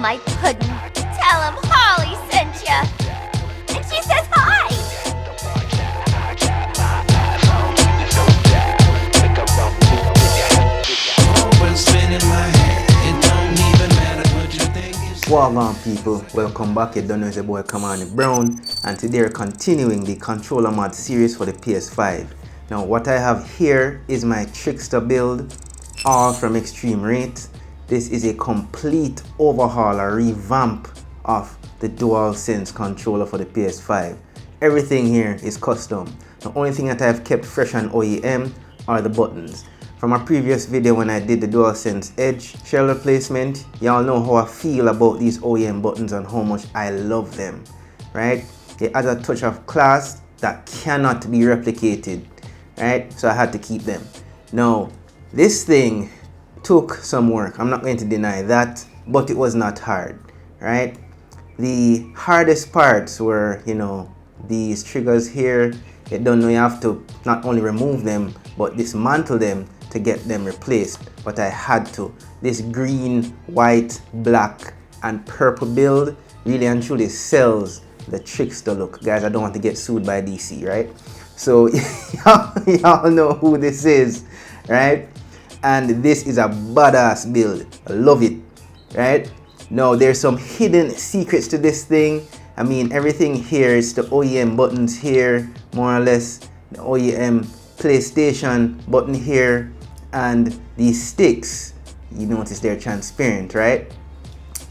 my pudding. Tell him Holly sent ya. And she says hi. Welcome people, welcome back. You don't know it's your boy Kamani Brown, and today we're continuing the controller mod series for the PS5. Now what I have here is my Trickster build, all from Extreme Rate. This is a complete overhaul, a revamp of the DualSense controller for the PS5. Everything here is custom. The only thing that I've kept fresh on OEM are the buttons. From a previous video when I did the DualSense Edge shell replacement, y'all know how I feel about these OEM buttons and how much I love them, right? It adds a touch of class that cannot be replicated, right? So I had to keep them. Now, this thing took some work, I'm not going to deny that, but it was not hard, right? The hardest parts were, these triggers here. You don't know, you have to not only remove them, but dismantle them to get them replaced, but I had to. This green, white, black, and purple build really and truly sells the Trickster look. Guys, I don't want to get sued by DC, right? So y'all know who this is, right? And this is a badass build. I love it, right? Now, there's some hidden secrets to this thing. I mean, everything here is the OEM buttons here, more or less. The OEM PlayStation button here, and these sticks, you notice they're transparent, right?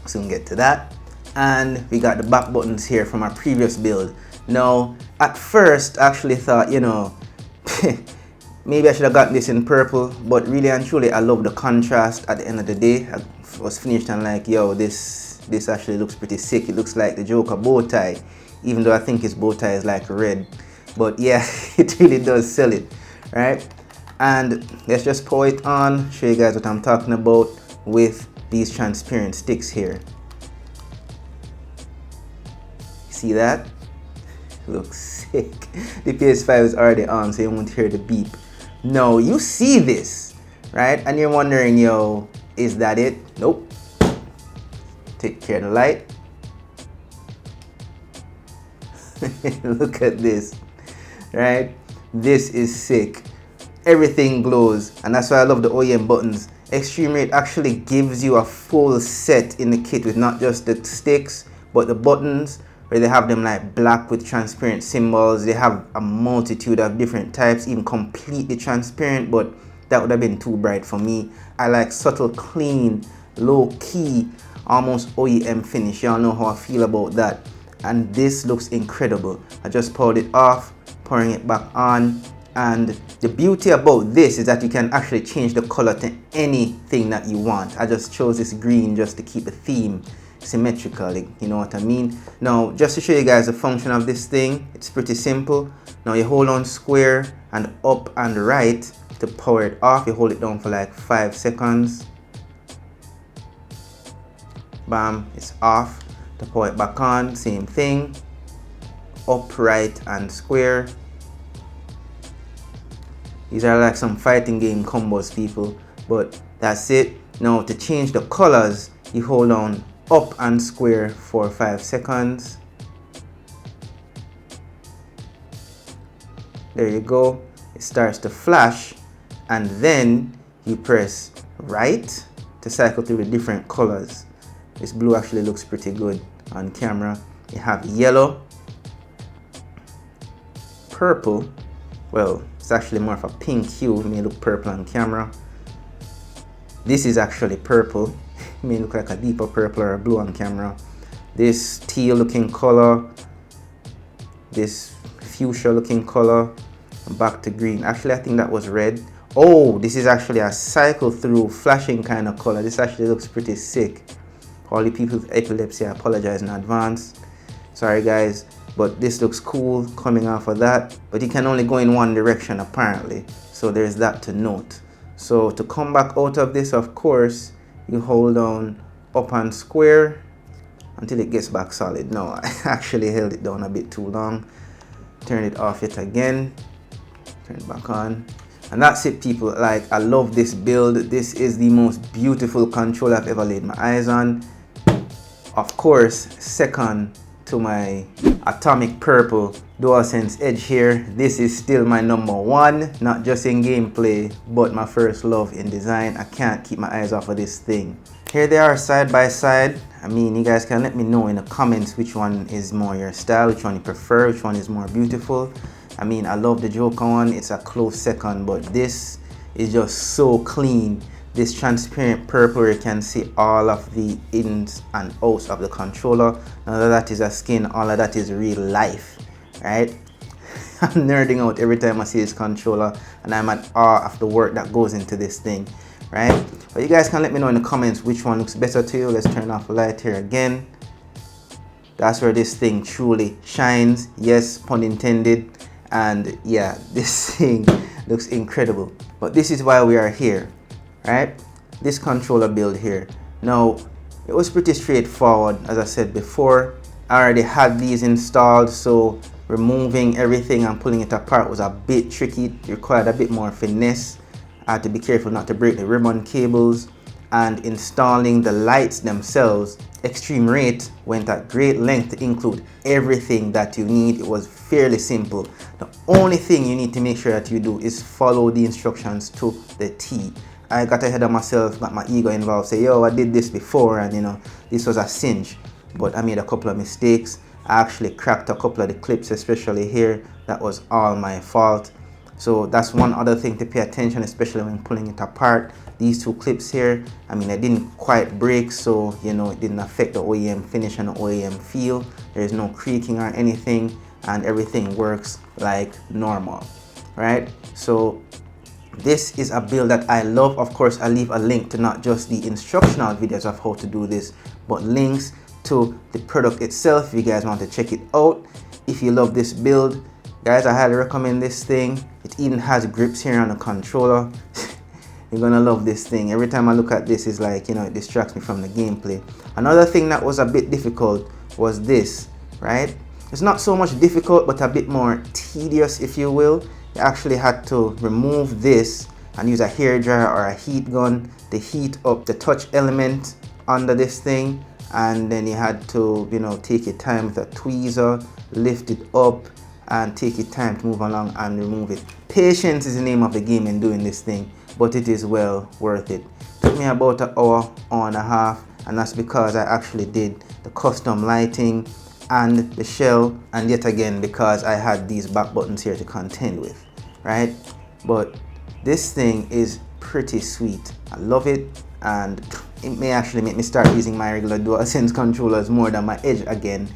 Soon get to that. And we got the back buttons here from our previous build. Now, at first, I actually thought, maybe I should have gotten this in purple, but really and truly, I love the contrast. At the end of the day, I was finished and like, yo, this actually looks pretty sick. It looks like the Joker bow tie, even though I think his bow tie is like red. But yeah, it really does sell it, right? And let's just pour it on, show you guys what I'm talking about with these transparent sticks here. See that? Looks sick. The PS5 is already on, so you won't hear the beep. No, you see this, right? And you're wondering, yo, is that it? Nope. Take care of the light. Look at this, right? This is sick. Everything glows, and that's why I love the OEM buttons. Extreme Rate actually gives you a full set in the kit with not just the sticks, but the buttons, where they have them like black with transparent symbols. They have a multitude of different types, even completely transparent, but that would have been too bright for me. I like subtle, clean, low-key, almost OEM finish. Y'all know how I feel about that. And this looks incredible. I just poured it off, pouring it back on. And the beauty about this is that you can actually change the color to anything that you want. I just chose this green just to keep the theme symmetrical, you know what I mean? Now, just to show you guys the function of this thing, it's pretty simple. Now you hold on square and up and right to power it off. You hold it down for like 5 seconds. Bam, it's off. To power it back on, same thing. Up, right, and square. These are like some fighting game combos, people, but that's it. Now to change the colors, you hold on up and square for 5 seconds. There you go. It starts to flash, and then you press right to cycle through the different colors. This blue actually looks pretty good on camera. You have yellow, purple. Well, it's actually more of a pink hue. It may look purple on camera. This is actually purple. It may look like a deeper purple or a blue on camera. This teal looking color. This fuchsia looking color. Back to green. Actually, I think that was red. Oh, this is actually a cycle through flashing kind of color. This actually looks pretty sick. All the people with epilepsy, I apologize in advance. Sorry guys. But this looks cool coming off of that, but you can only go in one direction apparently, so there's that to note. So to come back out of this, of course, you hold on up and square until it gets back solid. No, I actually held it down a bit too long. Turn it off yet again, turn it back on, and that's it, people. Like, I love this build. This is the most beautiful controller I've ever laid my eyes on. of course, second to my Atomic Purple DualSense Edge here. This is still my number one, not just in gameplay, but my first love in design. I can't keep my eyes off of this thing. Here they are side by side. I mean, you guys can let me know in the comments which one is more your style, which one you prefer, which one is more beautiful. I mean, I love the Joker one, it's a close second, but this is just so clean. This transparent purple where you can see all of the ins and outs of the controller. None of that is a skin, all of that is real life, right? I'm nerding out every time I see this controller, and I'm at awe of the work that goes into this thing, right? But you guys can let me know in the comments which one looks better to you. Let's turn off the light here again. That's where this thing truly shines, yes, pun intended. And yeah, this thing looks incredible. But this is why we are here, right? This controller build here. Now, it was pretty straightforward. As I said before, I already had these installed, so removing everything and pulling it apart was a bit tricky. It required a bit more finesse. I had to be careful not to break the ribbon cables, and installing the lights themselves. Extreme Rate went at great length to include everything that you need. It was fairly simple. The only thing you need to make sure that you do is follow the instructions to the T. I got ahead of myself, got my ego involved, say, yo, I did this before, and you know, this was a cinch. But I made a couple of mistakes. I actually cracked a couple of the clips, especially here. That was all my fault. So that's one other thing to pay attention, especially when pulling it apart. These two clips here, I mean, I didn't quite break, so you know, it didn't affect the OEM finish and the OEM feel. There's no creaking or anything, and everything works like normal, right? So this is a build that I love. Of course, I leave a link to not just the instructional videos of how to do this, but links to the product itself if you guys want to check it out. If you love this build, guys, I highly recommend this thing. It even has grips here on the controller. You're gonna love this thing. Every time I look at this, it's like, you know, it distracts me from the gameplay. Another thing that was a bit difficult was this, right? It's not so much difficult, but a bit more tedious, if you will. You actually had to remove this and use a hairdryer or a heat gun to heat up the touch element under this thing, and then you had to, you know, take your time with a tweezer, lift it up, and take your time to move along and remove it. Patience is the name of the game in doing this thing, but it is well worth it. Took me about an hour and a half, and that's because I actually did the custom lighting and the shell, and yet again because I had these back buttons here to contend with, right? But this thing is pretty sweet. I love it, and it may actually make me start using my regular DualSense controllers more than my Edge again.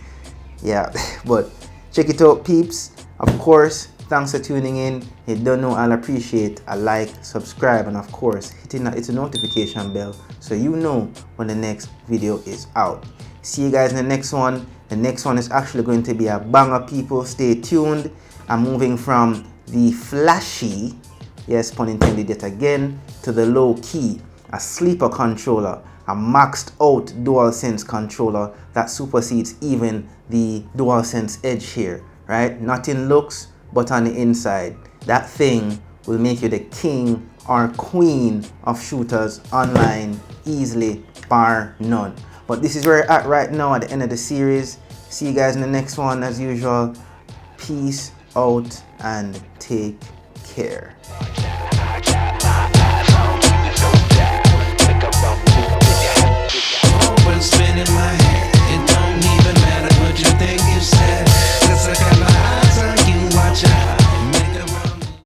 Yeah, but check it out, peeps. Of course, thanks for tuning in. You don't know, I'll appreciate a like, subscribe, and of course hitting that notification bell so you know when the next video is out. See you guys in the next one. The next one is actually going to be a banger, people. Stay tuned. I'm moving from the flashy, yes, pun intended yet again, to the low key, a sleeper controller, a maxed out DualSense controller that supersedes even the DualSense Edge here, right? Not in looks, but on the inside. That thing will make you the king or queen of shooters online easily, bar none. But this is where we're at right now at the end of the series. See you guys in the next one as usual. Peace out and take care.